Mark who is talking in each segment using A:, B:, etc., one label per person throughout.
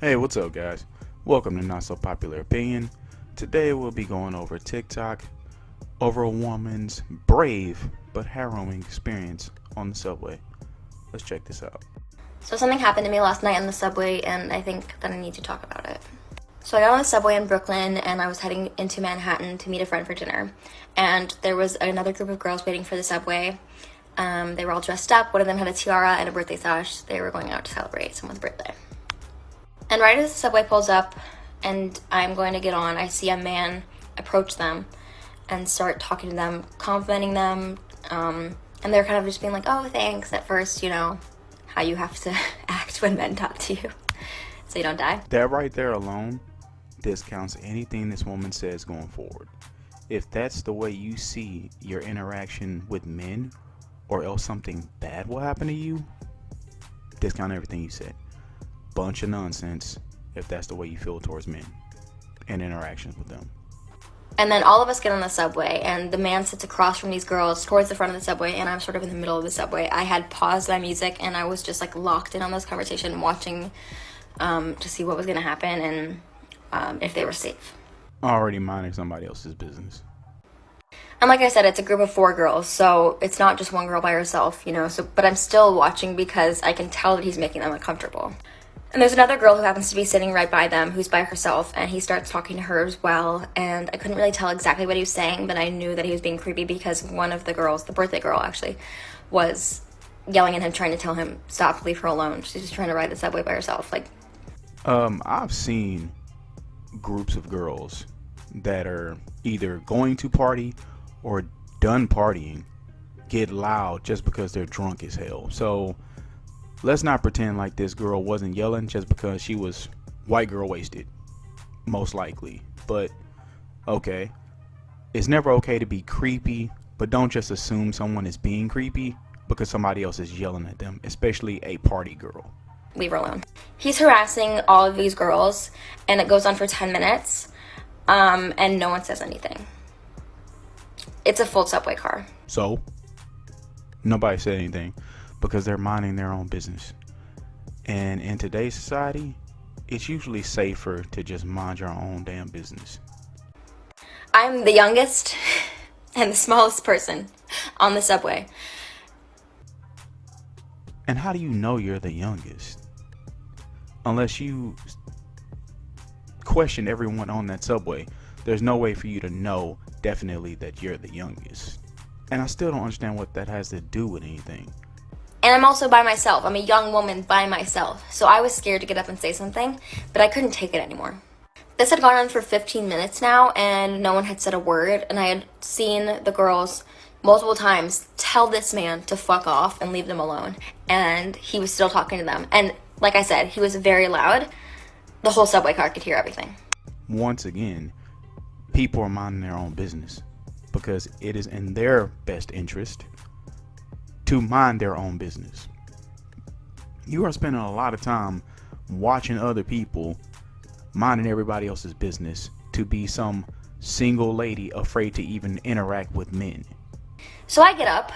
A: Hey, what's up guys? Welcome to Not So Popular Opinion. Today we'll be going over TikTok, over a woman's brave but harrowing experience on the subway. Let's check this out.
B: So something happened to me last night on the subway, and I think that I need to talk about it. So I got on the subway in Brooklyn, and I was heading into Manhattan to meet a friend for dinner. And there was another group of girls waiting for the subway. They were all dressed up. One of them had a tiara and a birthday sash. They were going out to celebrate someone's birthday. And right as the subway pulls up and I'm going to get on, I see a man approach them and start talking to them, complimenting them. And they're kind of just being like, oh, thanks, at first, you know, how you have to act when men talk to you so you don't die.
A: That right there alone discounts anything this woman says going forward. If that's the way you see your interaction with men, or else something bad will happen to you, discount everything you said. Bunch of nonsense if that's the way you feel towards men and interactions with them.
B: And then all of us get on the subway, and the man sits across from these girls towards the front of the subway, and I'm sort of in the middle of the subway. I had paused my music, and I was just like locked in on this conversation, watching to see what was going to happen and if they were safe.
A: Already minding somebody else's business.
B: And like I said, it's a group of 4 girls, so it's not just one girl by herself, you know. But I'm still watching because I can tell that he's making them uncomfortable. And there's another girl who happens to be sitting right by them who's by herself, and he starts talking to her as well. And I couldn't really tell exactly what he was saying, but I knew that he was being creepy because one of the girls, the birthday girl actually, was yelling at him, trying to tell him, stop, leave her alone. She's just trying to ride the subway by herself.
A: I've seen groups of girls that are either going to party or done partying get loud just because they're drunk as hell. So let's not pretend like this girl wasn't yelling just because she was white girl wasted, most likely. But okay, it's never okay to be creepy, but don't just assume someone is being creepy because somebody else is yelling at them, especially a party girl.
B: Leave her alone. He's harassing all of these girls, and it goes on for 10 minutes, and no one says anything. It's a full subway car.
A: So nobody said anything because they're minding their own business. And in today's society, it's usually safer to just mind your own damn business.
B: I'm the youngest and the smallest person on the subway.
A: And how do you know you're the youngest? Unless you question everyone on that subway, there's no way for you to know definitely that you're the youngest. And I still don't understand what that has to do with anything.
B: And I'm also by myself. I'm a young woman by myself. So I was scared to get up and say something, but I couldn't take it anymore. This had gone on for 15 minutes now, and no one had said a word. And I had seen the girls multiple times tell this man to fuck off and leave them alone. And he was still talking to them. And like I said, he was very loud. The whole subway car could hear everything.
A: Once again, people are minding their own business because it is in their best interest to mind their own business. You are spending a lot of time watching other people minding everybody else's business to be some single lady afraid to even interact with men.
B: So I get up,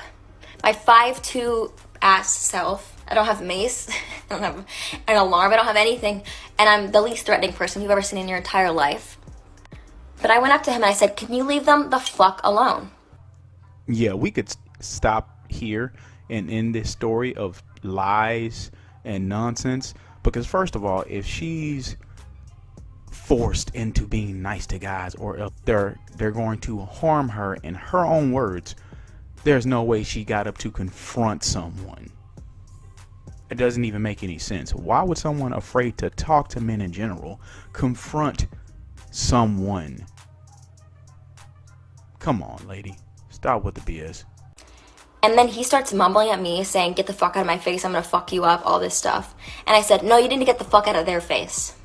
B: my 5'2" ass self. I don't have mace, I don't have an alarm, I don't have anything, and I'm the least threatening person you've ever seen in your entire life. But I went up to him and I said, can you leave them the fuck alone?
A: Yeah, we could stop here and end this story of lies and nonsense, because first of all, if she's forced into being nice to guys, or if they're going to harm her in her own words, there's no way she got up to confront someone. It doesn't even make any sense. Why would someone afraid to talk to men in general confront someone? Come on, lady. Stop with the BS.
B: And then he starts mumbling at me saying, get the fuck out of my face, I'm gonna fuck you up, all this stuff. And I said, no, you need to get the fuck out of their face.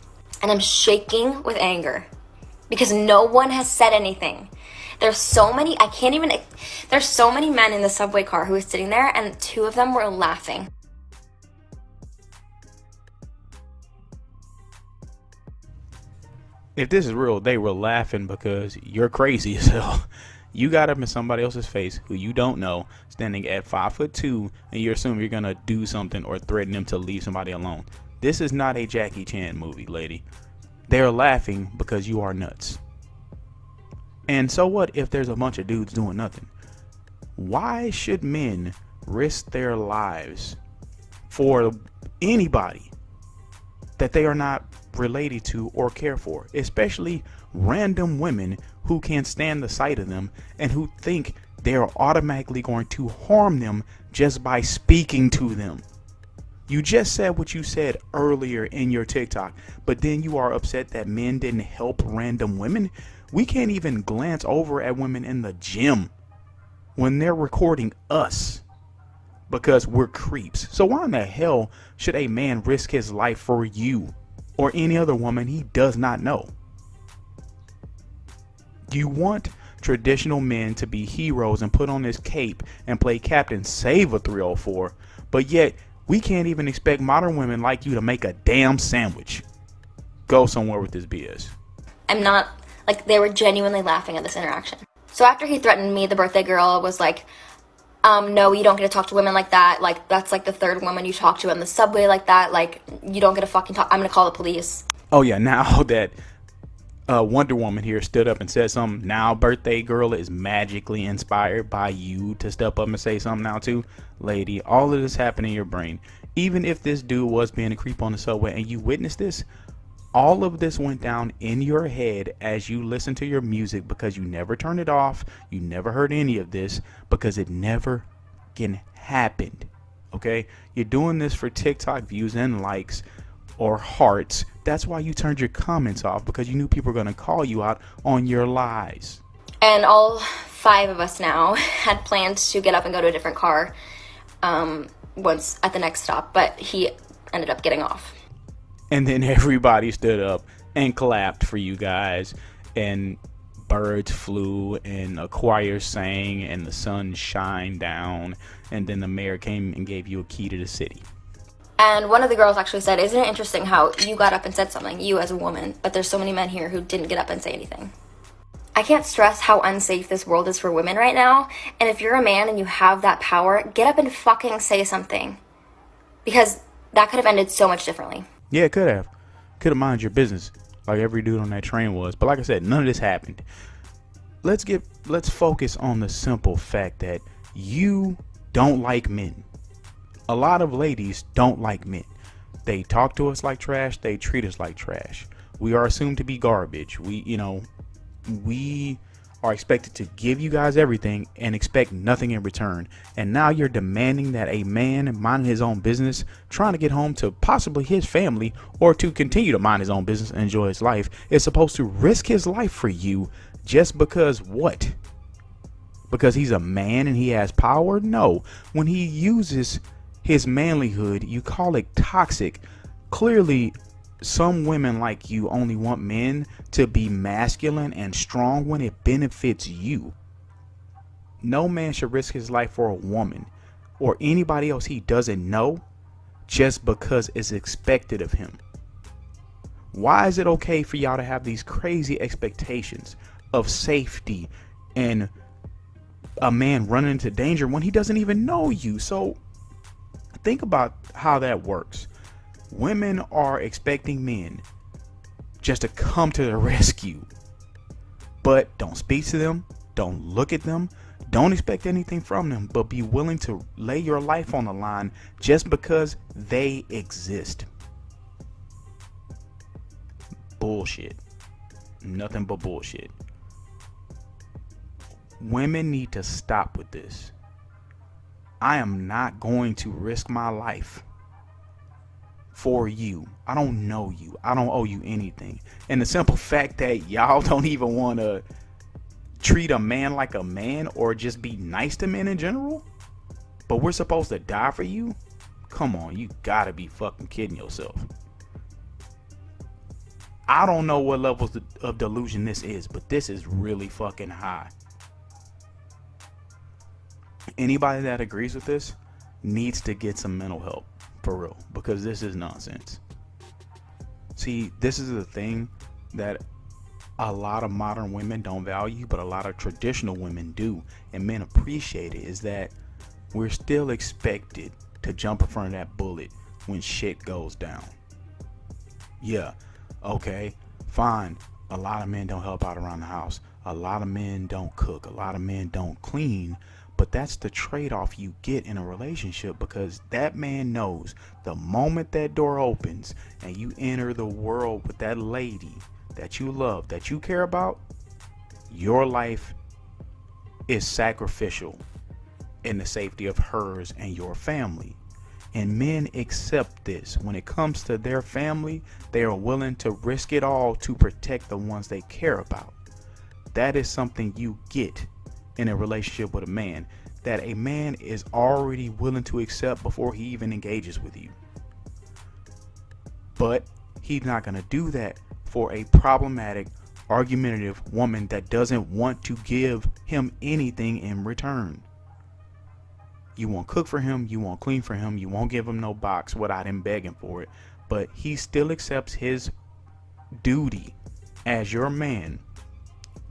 B: And I'm shaking with anger because no one has said anything. There's so many men in the subway car who were sitting there, and 2 of them were laughing.
A: If this is real, they were laughing because you're crazy as hell. You got up in somebody else's face who you don't know, standing at 5'2", and you assume you're gonna do something or threaten them to leave somebody alone. This is not a Jackie Chan movie, lady. They're laughing because you are nuts. And so what if there's a bunch of dudes doing nothing? Why should men risk their lives for anybody that they are not related to or care for, especially random women who can't stand the sight of them and who think they're automatically going to harm them just by speaking to them? You just said what you said earlier in your TikTok, but then you are upset that men didn't help random women. We can't even glance over at women in the gym when they're recording us because we're creeps. So why in the hell should a man risk his life for you or any other woman he does not know? You want traditional men to be heroes and put on this cape and play Captain Save a 304, but yet we can't even expect modern women like you to make a damn sandwich. Go somewhere with this BS.
B: I'm not, like, they were genuinely laughing at this interaction. So after he threatened me, the birthday girl was like, no, you don't get to talk to women like that. Like, that's like the third woman you talk to in the subway like that. Like, you don't get to fucking talk. I'm gonna call the police.
A: Oh yeah, now that Wonder Woman here stood up and said something, now birthday girl is magically inspired by you to step up and say something now too. Lady, all of this happened in your brain. Even if this dude was being a creep on the subway and you witnessed this, all of this went down in your head as you listened to your music because you never turned it off. You never heard any of this because it never happened. Okay? You're doing this for TikTok views and likes or hearts. That's why you turned your comments off, because you knew people were going to call you out on your lies.
B: And all 5 of us now had planned to get up and go to a different car once at the next stop, but he ended up getting off.
A: And then everybody stood up and clapped for you guys, and birds flew and a choir sang and the sun shined down, and then the mayor came and gave you a key to the city.
B: And one of the girls actually said, isn't it interesting how you got up and said something, you as a woman, but there's so many men here who didn't get up and say anything. I can't stress how unsafe this world is for women right now, and if you're a man and you have that power, get up and fucking say something. Because that could have ended so much differently.
A: Yeah, it could have. Could have minded your business like every dude on that train was. But like I said, none of this happened. Let's focus on the simple fact that you don't like men. A lot of ladies don't like men. They talk to us like trash. They treat us like trash. We are assumed to be garbage. We are expected to give you guys everything and expect nothing in return. And now you're demanding that a man mind his own business, trying to get home to possibly his family, or to continue to mind his own business and enjoy his life, is supposed to risk his life for you just because what? Because he's a man and he has power? No. When he uses his manlyhood, you call it toxic. Clearly, some women like you only want men to be masculine and strong when it benefits you. No man should risk his life for a woman or anybody else he doesn't know just because it's expected of him. Why is it okay for y'all to have these crazy expectations of safety and a man running into danger when he doesn't even know you? So think about how that works. Women are expecting men just to come to their rescue, but don't speak to them, don't look at them, don't expect anything from them, but be willing to lay your life on the line just because they exist. Bullshit. Nothing but bullshit. Women need to stop with this. I am not going to risk my life for you. I don't know you. I don't owe you anything. And the simple fact that y'all don't even want to treat a man like a man or just be nice to men in general, but we're supposed to die for you? Come on, you gotta be fucking kidding yourself. I don't know what levels of delusion this is, but this is really fucking high. Anybody that agrees with this needs to get some mental help, for real, because this is nonsense. See, this is the thing that a lot of modern women don't value, but a lot of traditional women do, and men appreciate it, is that we're still expected to jump in front of that bullet when shit goes down. Yeah, okay, fine. A lot of men don't help out around the house. A lot of men don't cook. A lot of men don't clean. But that's the trade-off you get in a relationship, because that man knows the moment that door opens and you enter the world with that lady that you love, that you care about, your life is sacrificial in the safety of hers and your family. And men accept this. When it comes to their family, they are willing to risk it all to protect the ones they care about. That is something you get in a relationship with a man, that a man is already willing to accept before he even engages with you. But he's not going to do that for a problematic, argumentative woman that doesn't want to give him anything in return. You won't cook for him, you won't clean for him, you won't give him no box without him begging for it, but he still accepts his duty as your man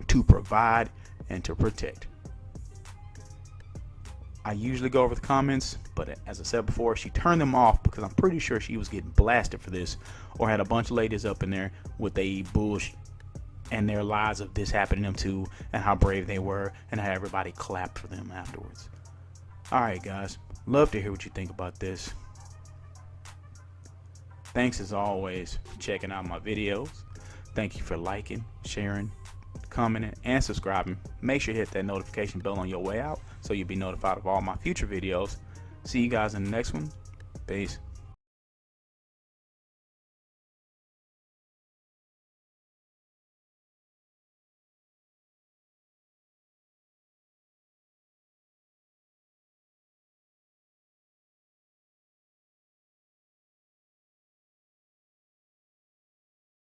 A: to provide and to protect. I usually go over the comments, but as I said before, she turned them off because I'm pretty sure she was getting blasted for this, or had a bunch of ladies up in there with they bullshit and their lies of this happening to them too, and how brave they were, and how everybody clapped for them afterwards. Alright guys, love to hear what you think about this. Thanks as always for checking out my videos. Thank you for liking, sharing, commenting, and subscribing. Make sure you hit that notification bell on your way out so you'll be notified of all my future videos. See you guys in the next one. Peace.